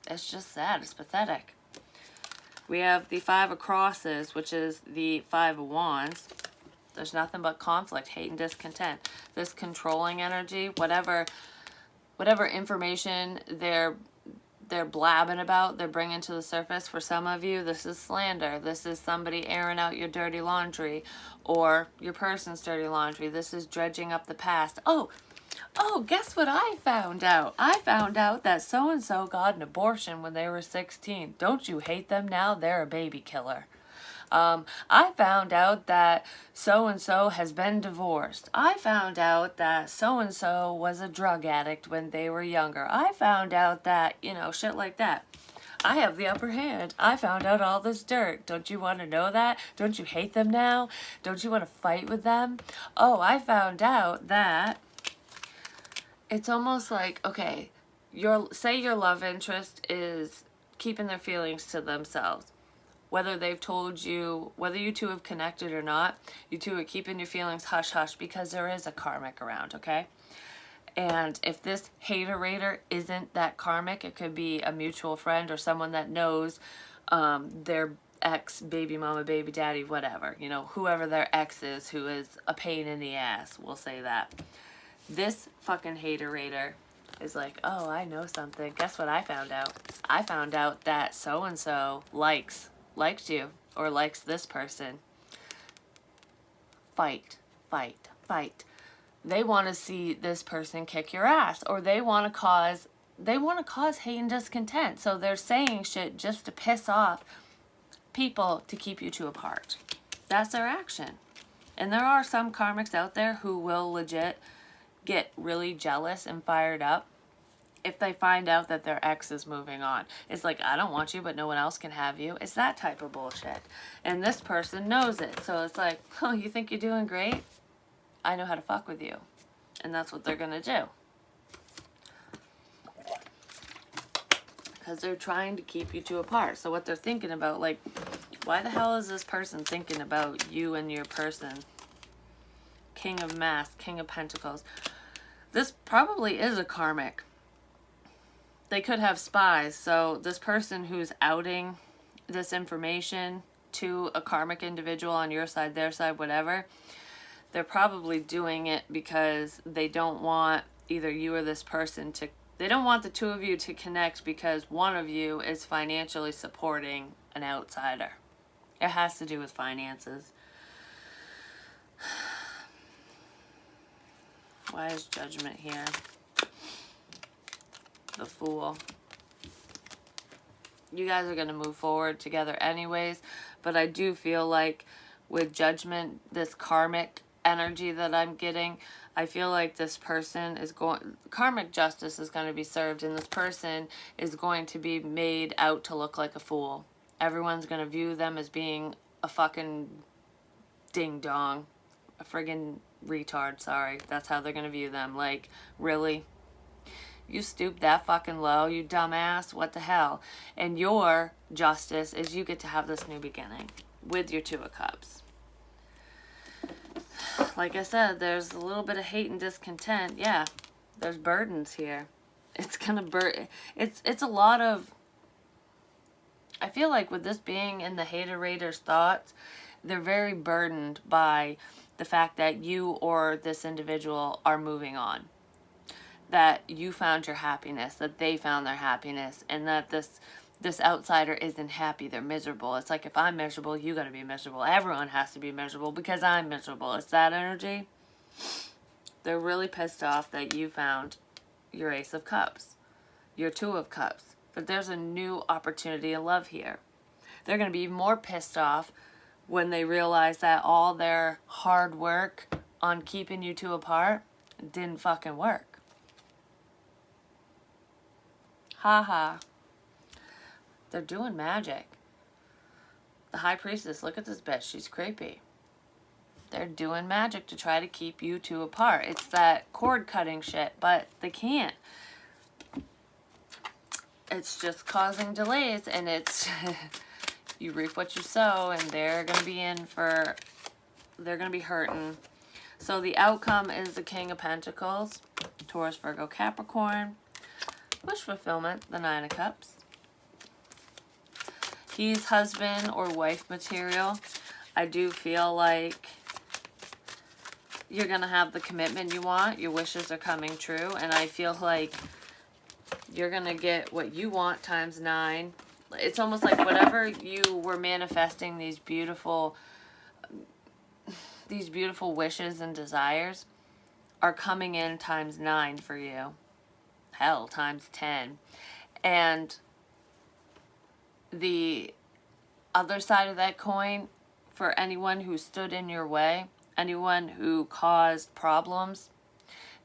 it's just sad. It's pathetic. We have the Five of Crosses, which is the Five of Wands. There's nothing but conflict, hate, and discontent. This controlling energy, whatever information they're blabbing about, they're bringing to the surface. For some of you, this is slander. This is somebody airing out your dirty laundry or your person's dirty laundry. This is dredging up the past. Oh, guess what I found out? I found out that so-and-so got an abortion when they were 16. Don't you hate them now? They're a baby killer. I found out that so-and-so has been divorced. I found out that so-and-so was a drug addict when they were younger. I found out that, shit like that. I have the upper hand. I found out all this dirt. Don't you want to know that? Don't you hate them now? Don't you want to fight with them? Oh, I found out that it's almost like, okay, say your love interest is keeping their feelings to themselves. Whether they've told you, whether you two have connected or not, you two are keeping your feelings hush-hush because there is a karmic around, okay? And if this hater-rater isn't that karmic, it could be a mutual friend or someone that knows their ex, baby mama, baby daddy, whatever. Whoever their ex is who is a pain in the ass, we'll say that. This fucking hater-rater, is like, oh, I know something. Guess what I found out? I found out that so-and-so liked you or likes this person. Fight, fight, fight. They want to see this person kick your ass, or they want to cause hate and discontent. So they're saying shit just to piss off people to keep you two apart. That's their action. And there are some karmics out there who will legit get really jealous and fired up if they find out that their ex is moving on. It's like, I don't want you, but no one else can have you. It's that type of bullshit. And this person knows it. So it's like, oh, you think you're doing great? I know how to fuck with you. And that's what they're going to do. Because they're trying to keep you two apart. So what they're thinking about, like, why the hell is this person thinking about you and your person? King of Masks, King of Pentacles. This probably is a karmic. They could have spies. So this person who's outing this information to a karmic individual on your side, their side, whatever, they're probably doing it because they don't want either you or this person to, they don't want the two of you to connect because one of you is financially supporting an outsider. It has to do with finances. Why is Judgment here? The Fool. You guys are going to move forward together anyways, but I do feel like with Judgment, this karmic energy that I'm getting, I feel like this person is going, karmic justice is going to be served, and this person is going to be made out to look like a fool. Everyone's going to view them as being a fucking ding-dong, a friggin' retard, sorry. That's how they're going to view them. Like, really? You stooped that fucking low, you dumbass? What the hell? And your justice is you get to have this new beginning with your Two of Cups. Like I said, there's a little bit of hate and discontent. Yeah, there's burdens here. It's gonna it's a lot of, I feel like with this being in the hater-rater's thoughts, they're very burdened by the fact that you or this individual are moving on. That you found your happiness, that they found their happiness, and that this outsider isn't happy, they're miserable. It's like, if I'm miserable, you gotta be miserable. Everyone has to be miserable because I'm miserable. It's that energy. They're really pissed off that you found your Ace of Cups, your Two of Cups. But there's a new opportunity of love here. They're gonna be more pissed off when they realize that all their hard work on keeping you two apart didn't fucking work. Haha. They're doing magic. The High Priestess, look at this bitch. She's creepy. They're doing magic to try to keep you two apart. It's that cord cutting shit, but they can't. It's just causing delays, and it's you reap what you sow, and they're going to be they're going to be hurting. So the outcome is the King of Pentacles, Taurus, Virgo, Capricorn. Wish fulfillment, the Nine of Cups. He's husband or wife material. I do feel like you're going to have the commitment you want. Your wishes are coming true. And I feel like you're going to get what you want times 9. It's almost like whatever you were manifesting, these beautiful wishes and desires are coming in times 9 for you. Hell, times 10. And the other side of that coin, for anyone who stood in your way, anyone who caused problems,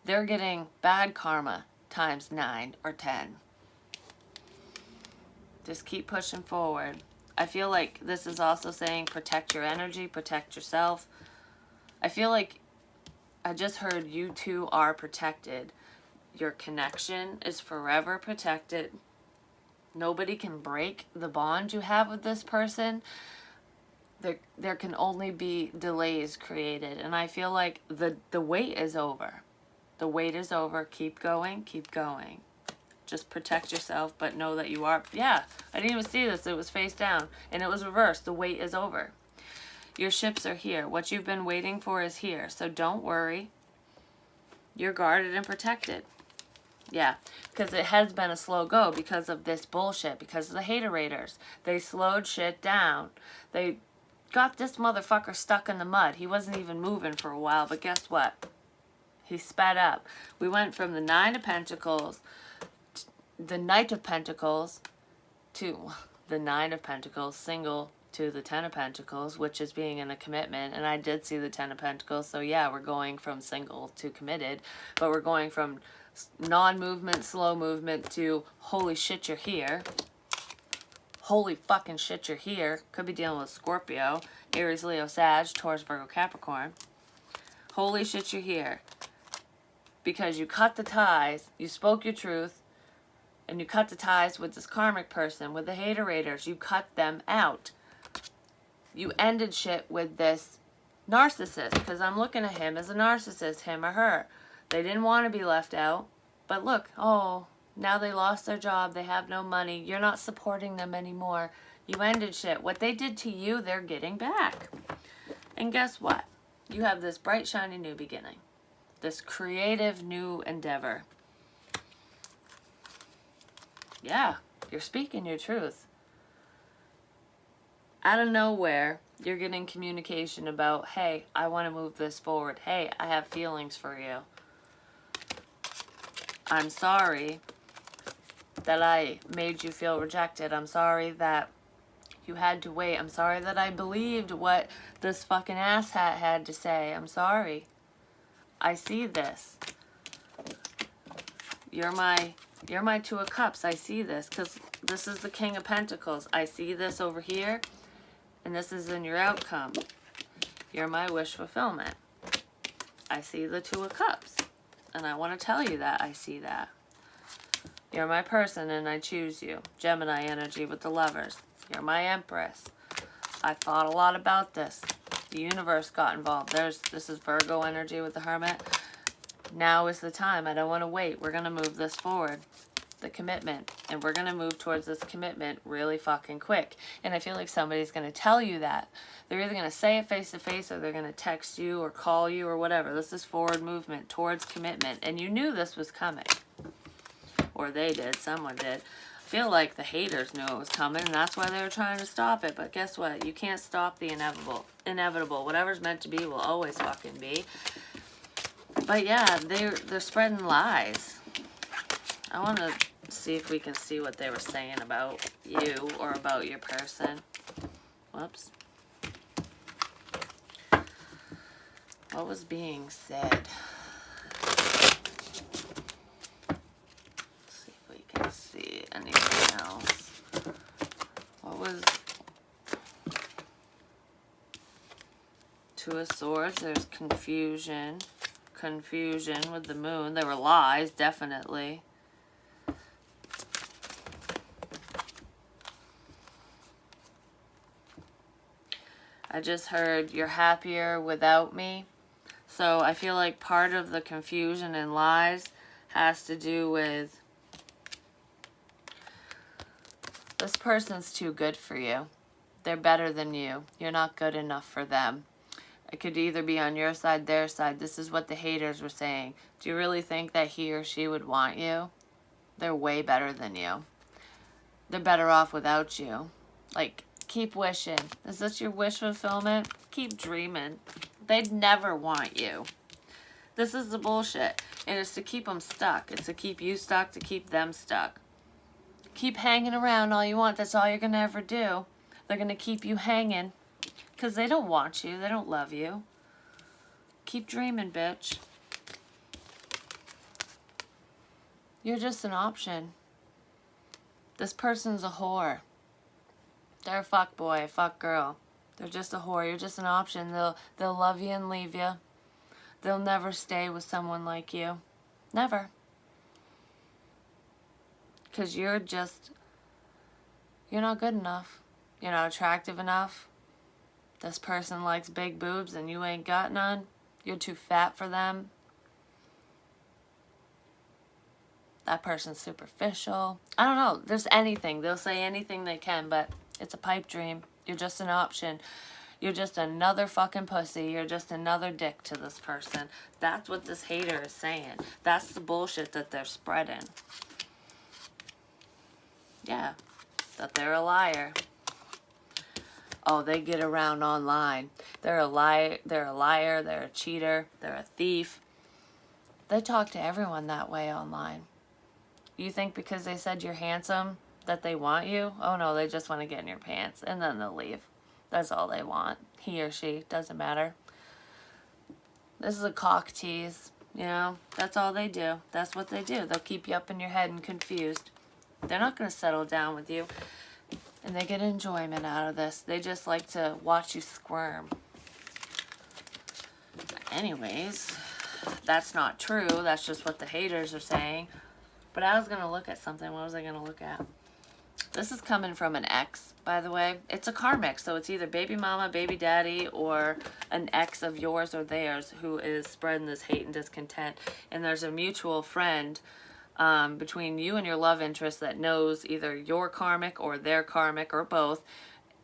they're getting bad karma times 9 or 10. Just keep pushing forward. I feel like this is also saying protect your energy, protect yourself. I feel like I just heard you two are protected. Your connection is forever protected. Nobody can break the bond you have with this person. There can only be delays created. And I feel like the wait is over. The wait is over. Keep going. Keep going. Just protect yourself, but know that you are... Yeah, I didn't even see this. It was face down. And it was reversed. The wait is over. Your ships are here. What you've been waiting for is here. So don't worry. You're guarded and protected. Yeah, because it has been a slow go because of this bullshit, because of the haterators. They slowed shit down. They got this motherfucker stuck in the mud. He wasn't even moving for a while, but guess what? He sped up. We went from the Nine of Pentacles, the Knight of Pentacles, to the Nine of Pentacles, single, to the Ten of Pentacles, which is being in a commitment. And I did see the Ten of Pentacles, so yeah, we're going from single to committed, but we're going from non-movement, slow movement to holy shit, you're here. Holy fucking shit, you're here. Could be dealing with Scorpio, Aries, Leo, Sag, Taurus, Virgo, Capricorn. Holy shit, you're here. Because you cut the ties, you spoke your truth, and you cut the ties with this karmic person, with the haterators. You cut them out. You ended shit with this narcissist, because I'm looking at him as a narcissist, him or her. They didn't want to be left out, but look, oh, now they lost their job, they have no money, you're not supporting them anymore. You ended shit. What they did to you, they're getting back. And guess what? You have this bright, shiny new beginning. This creative new endeavor. Yeah, you're speaking your truth. Out of nowhere, you're getting communication about, hey, I want to move this forward. Hey, I have feelings for you. I'm sorry that I made you feel rejected. I'm sorry that you had to wait. I'm sorry that I believed what this fucking asshat had to say. I'm sorry. I see this. You're my Two of Cups. I see this because this is the King of Pentacles. I see this over here, and this is in your outcome. You're my wish fulfillment. I see the Two of Cups, and I want to tell you that I see that. You're my person, and I choose you. Gemini energy with the Lovers. You're my Empress. I thought a lot about this. The universe got involved. This is Virgo energy with the Hermit. Now is the time. I don't want to wait. We're going to move this forward. The commitment. And we're going to move towards this commitment really fucking quick. And I feel like somebody's going to tell you that. They're either going to say it face to face, or they're going to text you or call you or whatever. This is forward movement towards commitment. And you knew this was coming. Or they did. Someone did. I feel like the haters knew it was coming, and that's why they were trying to stop it. But guess what? You can't stop the inevitable. Whatever's meant to be will always fucking be. But yeah, they're spreading lies. I want to see if we can see what they were saying about you or about your person. Whoops. What was being said? Let's see if we can see anything else. What was... Two of Swords, there's confusion. Confusion with the Moon. There were lies, definitely. I just heard you're happier without me. So I feel like part of the confusion and lies has to do with this person's too good for you. They're better than you. You're not good enough for them. It could either be on your side, their side. This is what the haters were saying. Do you really think that he or she would want you? They're way better than you. They're better off without you. Like, keep wishing. Is this your wish fulfillment? Keep dreaming. They'd never want you. This is the bullshit. And it's to keep them stuck. It's to keep you stuck, to keep them stuck. Keep hanging around all you want. That's all you're going to ever do. They're going to keep you hanging. Because they don't want you. They don't love you. Keep dreaming, bitch. You're just an option. This person's a whore. They're a fuck boy, a fuck girl. They're just a whore. You're just an option. They'll love you and leave you. They'll never stay with someone like you. Never. Because you're not good enough. You're not attractive enough. This person likes big boobs and you ain't got none. You're too fat for them. That person's superficial. I don't know. There's anything. They'll say anything they can, but it's a pipe dream. You're just an option. You're just another fucking pussy. You're just another dick to this person. That's what this hater is saying. That's the bullshit that they're spreading. Yeah, that they're a liar. Oh, they get around online. They're a liar, they're a cheater, they're a thief. They talk to everyone that way online. You think because they said you're handsome that they want you? Oh no, they just want to get in your pants and then they'll leave. That's all they want. He or she, doesn't matter. This is a cock tease, you know? That's all they do. That's what they do. They'll keep you up in your head and confused. They're not going to settle down with you. And they get enjoyment out of this. They just like to watch you squirm. Anyways, that's not true. That's just what the haters are saying. But I was going to look at something. What was I going to look at? This is coming from an ex, by the way. It's a karmic, so it's either baby mama, baby daddy, or an ex of yours or theirs who is spreading this hate and discontent. And there's a mutual friend between you and your love interest that knows either your karmic or their karmic or both.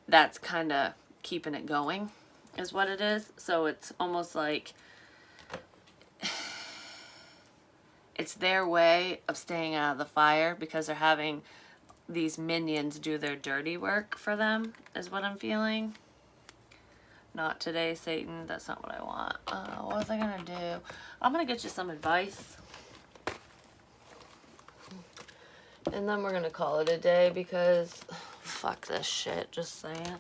That's kind of keeping it going, is what it is. So it's almost like it's their way of staying out of the fire because they're having these minions do their dirty work for them, is what I'm feeling. Not today, Satan. That's not what I want. What was I gonna do? I'm gonna get you some advice. And then we're gonna call it a day because fuck this shit, just saying.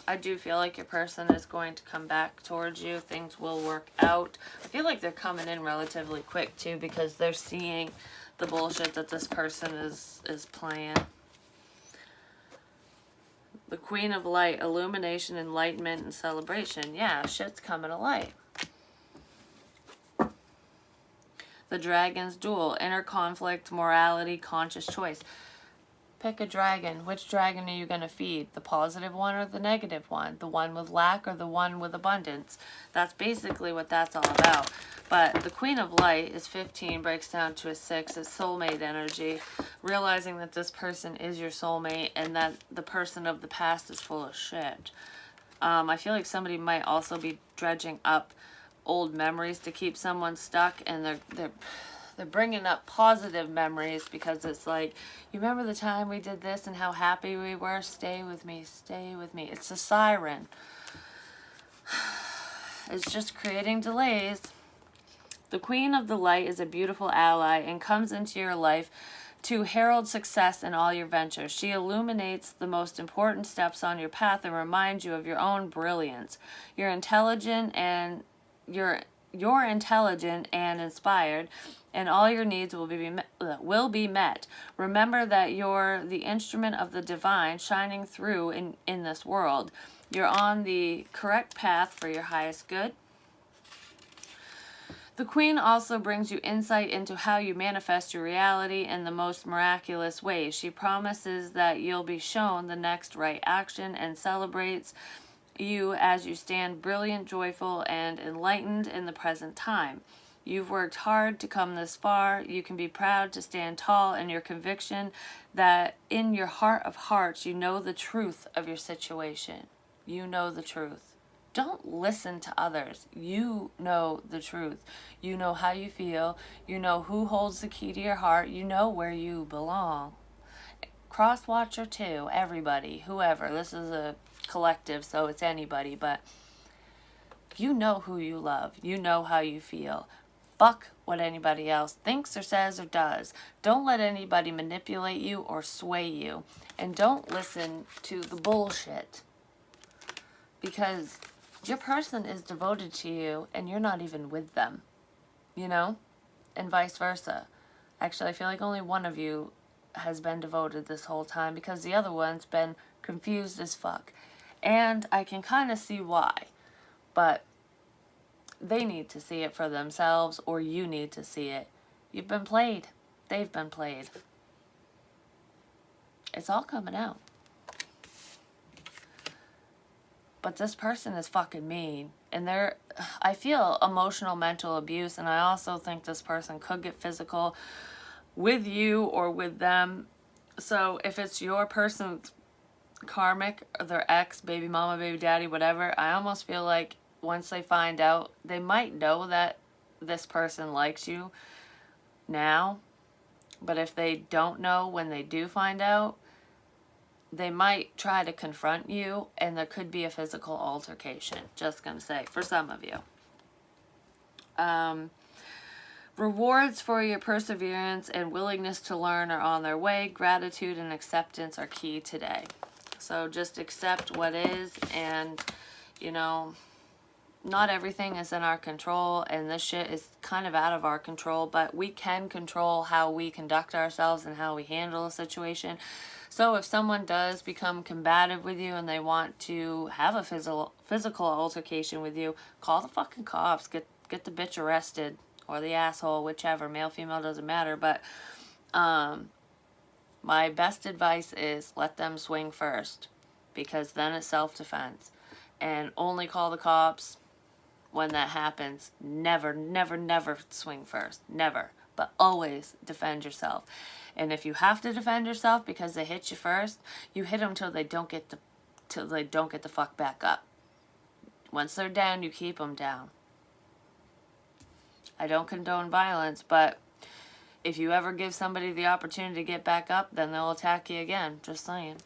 I do feel like your person is going to come back towards you. Things will work out. I feel like they're coming in relatively quick too because they're seeing the bullshit that this person is playing. The Queen of Light, illumination, enlightenment, and celebration. Yeah, shit's coming to light. The Dragon's Duel, inner conflict, morality, conscious choice. Pick a dragon. Which dragon are you going to feed? The positive one or the negative one? The one with lack or the one with abundance? That's basically what that's all about. But the Queen of Light is 15, breaks down to a 6. It's soulmate energy. Realizing that this person is your soulmate and that the person of the past is full of shit. I feel like somebody might also be dredging up old memories to keep someone stuck, and they're bringing up positive memories because it's like, you remember the time we did this and how happy we were? Stay with me, stay with me. It's a siren. It's just creating delays. The Queen of the Light is a beautiful ally and comes into your life to herald success in all your ventures. She illuminates the most important steps on your path and reminds you of your own brilliance. You're intelligent and inspired, and all your needs will be met. Remember that you're the instrument of the divine shining through in this world. You're on the correct path for your highest good. The Queen also brings you insight into how you manifest your reality in the most miraculous ways. She promises that you'll be shown the next right action and celebrates you as you stand brilliant, joyful, and enlightened in the present time. You've worked hard to come this far. You can be proud to stand tall in your conviction that in your heart of hearts you know the truth of your situation. You know the truth. Don't listen to others. You know the truth. You know how you feel. You know who holds the key to your heart. You know where you belong. Cross-watcher too, everybody, whoever. This is a collective, so it's anybody, but you know who you love. You know how you feel. Fuck what anybody else thinks or says or does. Don't let anybody manipulate you or sway you. And don't listen to the bullshit. Because your person is devoted to you and you're not even with them. You know? And vice versa. Actually, I feel like only one of you has been devoted this whole time because the other one's been confused as fuck. And I can kind of see why. But they need to see it for themselves, or you need to see it. You've been played. They've been played. It's all coming out. But this person is fucking mean. And I feel emotional, mental abuse, and I also think this person could get physical with you or with them. So if it's your person's karmic, or their ex, baby mama, baby daddy, whatever, I almost feel like once they find out, they might know that this person likes you now, but if they don't know when they do find out, they might try to confront you, and there could be a physical altercation. Just gonna say, for some of you. Rewards for your perseverance and willingness to learn are on their way. Gratitude and acceptance are key today. So just accept what is, and, you know, not everything is in our control, and this shit is kind of out of our control, but we can control how we conduct ourselves and how we handle a situation. So if someone does become combative with you and they want to have a physical altercation with you, call the fucking cops. Get the bitch arrested, or the asshole, whichever, male, female, doesn't matter. But my best advice is let them swing first, because then it's self-defense. And only call the cops when that happens. Never, never, never swing first. Never. But always defend yourself. And if you have to defend yourself because they hit you first, you hit them till they don't get the fuck back up. Once they're down, you keep them down. I don't condone violence, but if you ever give somebody the opportunity to get back up, then they'll attack you again. Just saying.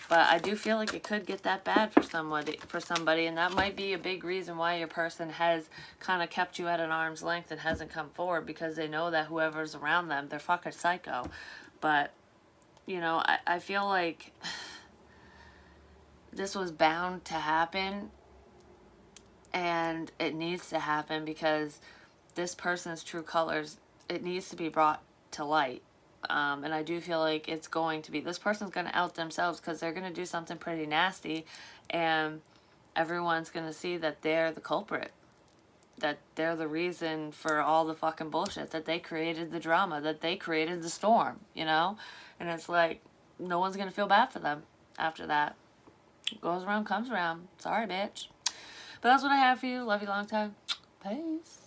But I do feel like it could get that bad for somebody, and that might be a big reason why your person has kind of kept you at an arm's length and hasn't come forward, because they know that whoever's around them, they're fucking psycho. But, you know, I feel like this was bound to happen, and it needs to happen, because this person's true colors, it needs to be brought to light. And I do feel like it's going to be, this person's going to out themselves, because they're going to do something pretty nasty, and everyone's going to see that they're the culprit, that they're the reason for all the fucking bullshit, that they created the drama, that they created the storm, you know? And it's like, no one's going to feel bad for them after that. Goes around, comes around. Sorry, bitch. But that's what I have for you. Love you long time. Peace.